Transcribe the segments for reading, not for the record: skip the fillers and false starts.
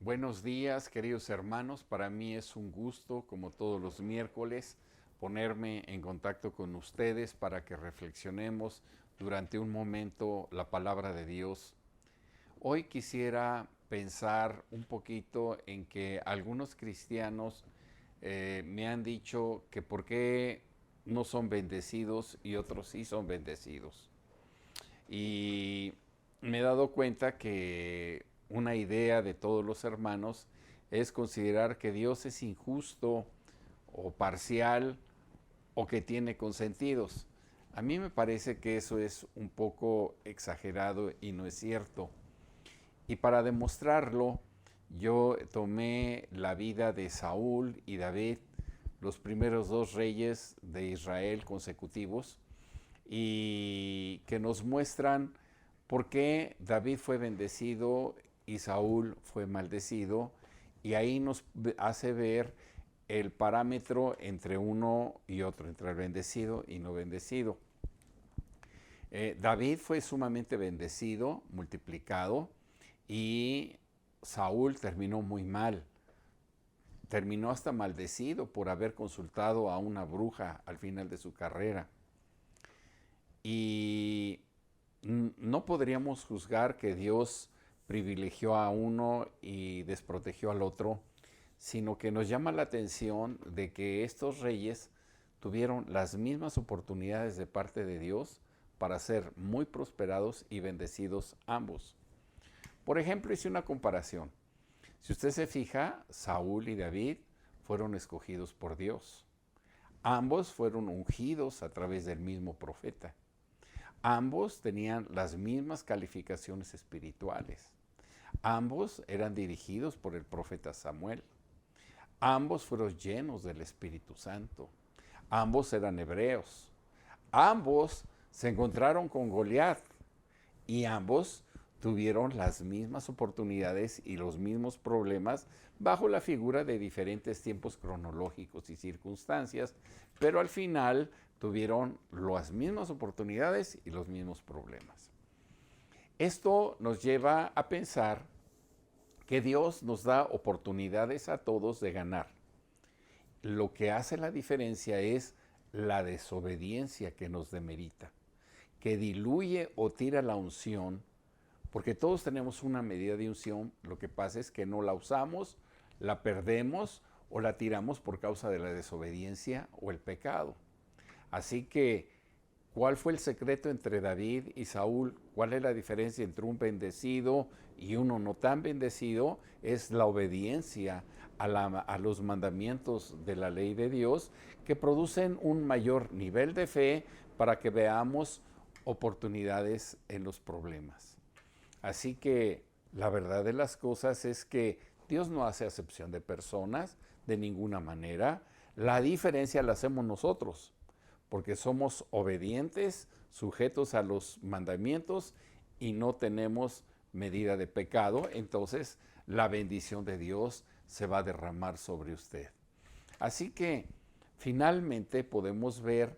Buenos días, queridos hermanos. Para mí es un gusto, como todos los miércoles, ponerme en contacto con ustedes para que reflexionemos durante un momento la palabra de Dios. Hoy quisiera pensar un poquito en que algunos cristianos me han dicho que por qué no son bendecidos y otros sí son bendecidos. Y me he dado cuenta que una idea de todos los hermanos es considerar que Dios es injusto o parcial o que tiene consentidos. A mí me parece que eso es un poco exagerado y no es cierto. Y para demostrarlo, yo tomé la vida de Saúl y David, los primeros dos reyes de Israel consecutivos, y que nos muestran por qué David fue bendecido y Saúl fue maldecido, y ahí nos hace ver el parámetro entre uno y otro, entre el bendecido y no bendecido. David fue sumamente bendecido, multiplicado, y Saúl terminó muy mal. Terminó hasta maldecido por haber consultado a una bruja al final de su carrera. Y no podríamos juzgar que Dios privilegió a uno y desprotegió al otro, sino que nos llama la atención de que estos reyes tuvieron las mismas oportunidades de parte de Dios para ser muy prosperados y bendecidos ambos. Por ejemplo, hice una comparación. Si usted se fija, Saúl y David fueron escogidos por Dios. Ambos fueron ungidos a través del mismo profeta. Ambos tenían las mismas calificaciones espirituales. Ambos eran dirigidos por el profeta Samuel. Ambos fueron llenos del Espíritu Santo. Ambos eran hebreos. Ambos se encontraron con Goliat y ambos tuvieron las mismas oportunidades y los mismos problemas bajo la figura de diferentes tiempos cronológicos y circunstancias, pero al final tuvieron las mismas oportunidades y los mismos problemas. Esto nos lleva a pensar que Dios nos da oportunidades a todos de ganar. Lo que hace la diferencia es la desobediencia que nos demerita, que diluye o tira la unción, porque todos tenemos una medida de unción, lo que pasa es que no la usamos, la perdemos o la tiramos por causa de la desobediencia o el pecado. Así que, ¿cuál fue el secreto entre David y Saúl? ¿Cuál es la diferencia entre un bendecido y uno no tan bendecido? Es la obediencia a los mandamientos de la ley de Dios, que producen un mayor nivel de fe para que veamos oportunidades en los problemas. Así que la verdad de las cosas es que Dios no hace acepción de personas de ninguna manera. La diferencia la hacemos nosotros, porque somos obedientes, sujetos a los mandamientos y no tenemos medida de pecado. Entonces la bendición de Dios se va a derramar sobre usted. Así que finalmente podemos ver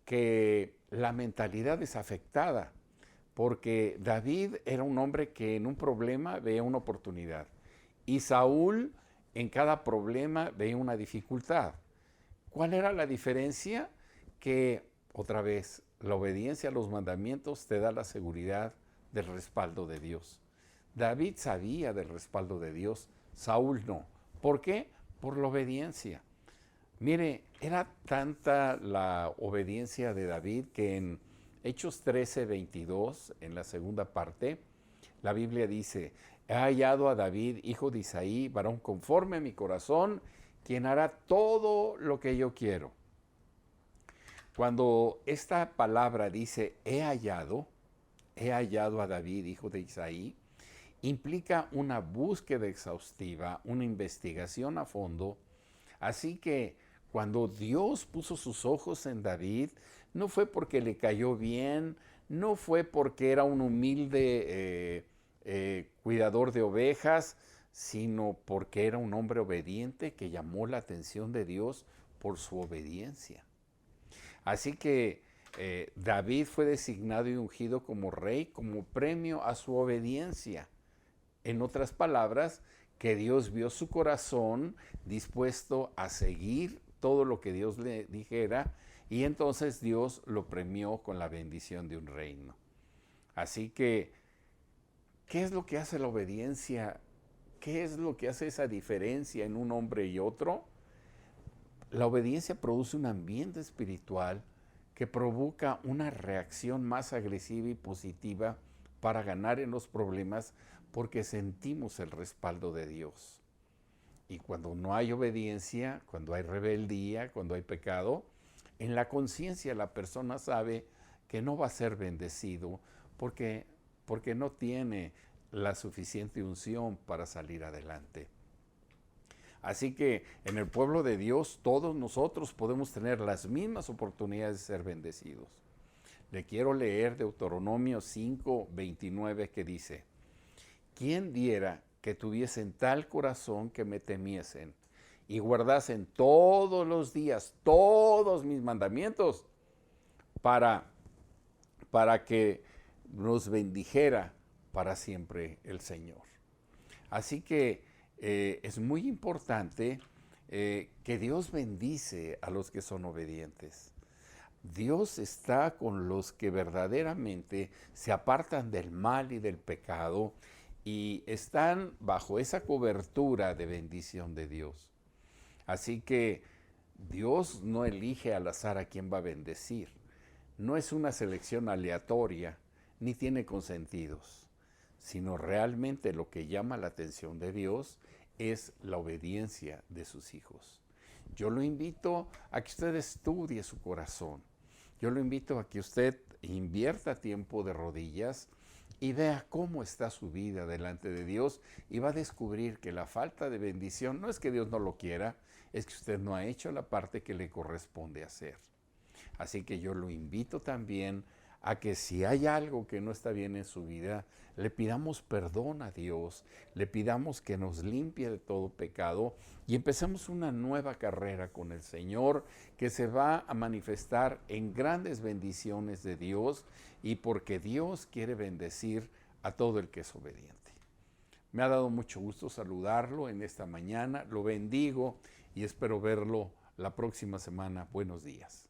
que la mentalidad es afectada, porque David era un hombre que en un problema veía una oportunidad y Saúl en cada problema veía una dificultad. ¿Cuál era la diferencia? Que otra vez la obediencia a los mandamientos te da la seguridad del respaldo de Dios. David sabía del respaldo de Dios, Saúl no. ¿Por qué? Por la obediencia. Mire, era tanta la obediencia de David que en Hechos 13:22, en la segunda parte, la Biblia dice: he hallado a David, hijo de Isaí, varón conforme a mi corazón, quien hará todo lo que yo quiero. Cuando esta palabra dice he hallado a David, hijo de Isaí, implica una búsqueda exhaustiva, una investigación a fondo. Así que cuando Dios puso sus ojos en David, no fue porque le cayó bien, no fue porque era un humilde cuidador de ovejas, sino porque era un hombre obediente que llamó la atención de Dios por su obediencia. Así que David fue designado y ungido como rey como premio a su obediencia. En otras palabras, que Dios vio su corazón dispuesto a seguir todo lo que Dios le dijera, y entonces Dios lo premió con la bendición de un reino. Así que, ¿qué es lo que hace la obediencia? ¿Qué es lo que hace esa diferencia en un hombre y otro? La obediencia produce un ambiente espiritual que provoca una reacción más agresiva y positiva para ganar en los problemas, porque sentimos el respaldo de Dios. Y cuando no hay obediencia, cuando hay rebeldía, cuando hay pecado, en la conciencia la persona sabe que no va a ser bendecido porque, porque no tiene la suficiente unción para salir adelante. Así que en el pueblo de Dios todos nosotros podemos tener las mismas oportunidades de ser bendecidos. Le quiero leer Deuteronomio 5:29 que dice: ¿quién diera que tuviesen tal corazón que me temiesen y guardasen todos los días todos mis mandamientos para que nos bendijera para siempre el Señor? Así que es muy importante que Dios bendice a los que son obedientes. Dios está con los que verdaderamente se apartan del mal y del pecado y están bajo esa cobertura de bendición de Dios. Así que Dios no elige al azar a quién va a bendecir. No es una selección aleatoria, ni tiene consentidos, sino realmente lo que llama la atención de Dios es la obediencia de sus hijos. Yo lo invito a que usted estudie su corazón. Yo lo invito a que usted invierta tiempo de rodillas y vea cómo está su vida delante de Dios, y va a descubrir que la falta de bendición no es que Dios no lo quiera, es que usted no ha hecho la parte que le corresponde hacer. Así que yo lo invito también a que si hay algo que no está bien en su vida, le pidamos perdón a Dios, le pidamos que nos limpie de todo pecado y empecemos una nueva carrera con el Señor, que se va a manifestar en grandes bendiciones de Dios, y porque Dios quiere bendecir a todo el que es obediente. Me ha dado mucho gusto saludarlo en esta mañana, lo bendigo y espero verlo la próxima semana. Buenos días.